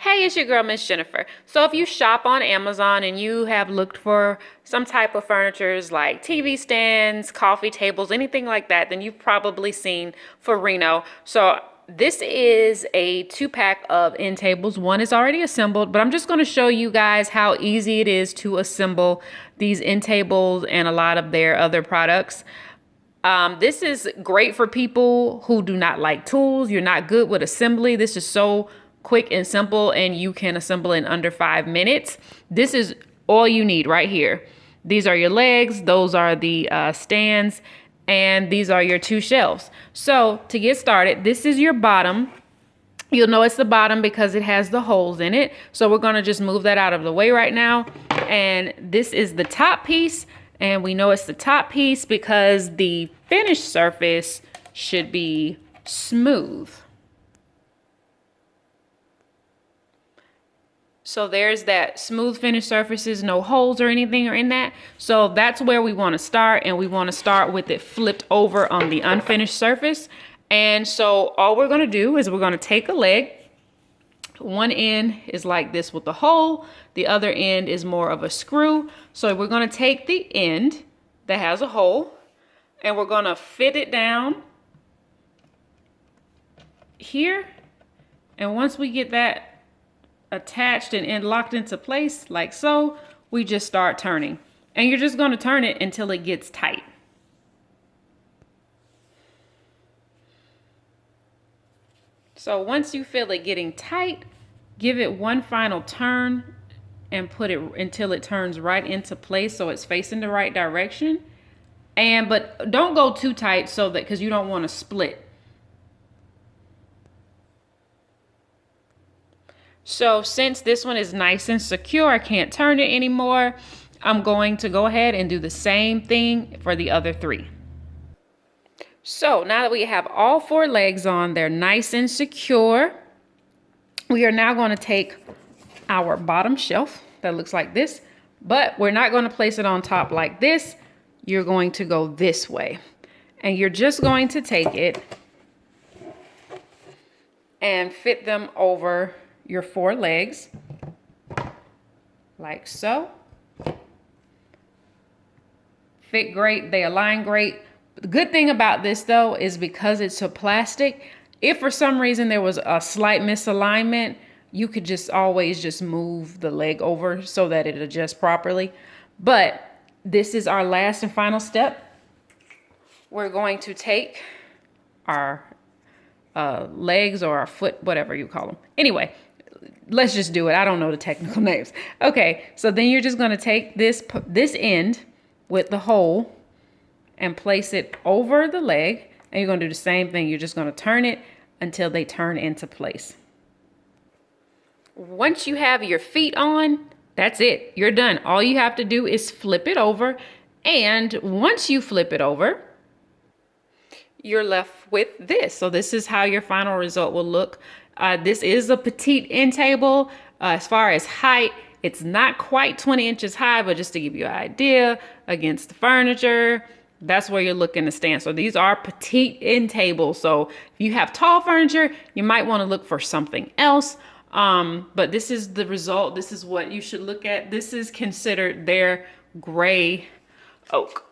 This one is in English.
Hey, it's your girl, Miss Jennifer. So if you shop on Amazon and you have looked for some type of furnitures like TV stands, coffee tables, anything like that, then you've probably seen Furinno. So this is a 2-pack of end tables. One is already assembled, but I'm just going to show you guys how easy it is to assemble these end tables and a lot of their other products. This is great for people who do not like tools. You're not good with assembly. This is so quick and simple, and you can assemble in under 5 minutes. This is all you need right here. These are your legs. Those are the stands, and these are your 2 shelves. So to get started, this is your bottom. You'll know it's the bottom because it has the holes in it. So we're going to just move that out of the way right now. And this is the top piece. And we know it's the top piece because the finished surface should be smooth. So there's that smooth finished surfaces, no holes or anything or in that. So that's where we want to start, and we want to start with it flipped over on the unfinished surface. And so all we're going to do is we're going to take a leg. One end is like this with the hole. The other end is more of a screw. So we're going to take the end that has a hole and we're going to fit it down here. And once we get that attached and locked into place like so, we just start turning, and you're just going to turn it until it gets tight. So once you feel it getting tight, give it one final turn and put it until it turns right into place so it's facing the right direction. But don't go too tight so that, because you don't want to split. So since this one is nice and secure, I can't turn it anymore. I'm going to go ahead and do the same thing for the other 3. So now that we have all 4 legs on, they're nice and secure. We are now going to take our bottom shelf that looks like this, but we're not going to place it on top like this. You're going to go this way, and you're just going to take it and fit them over your 4 legs like so. Fit great, they align great. The good thing about this though is because it's a plastic, if for some reason there was a slight misalignment, you could just always just move the leg over so that it adjusts properly. But this is our last and final step. We're going to take our legs or our foot, whatever you call them. Anyway, let's just do it. I don't know the technical names. Okay, so then you're just going to take this end with the hole and place it over the leg, and you're going to do the same thing. You're just going to turn it until they turn into place. Once you have your feet on, that's it. You're done. All you have to do is flip it over, and once you flip it over, you're left with this. So this is how your final result will look. This is a petite end table. As far as height, it's not quite 20 inches high, but just to give you an idea against the furniture, that's where you're looking to stand. So these are petite end tables. So if you have tall furniture, you might want to look for something else. But this is the result. This is what you should look at. This is considered their gray oak.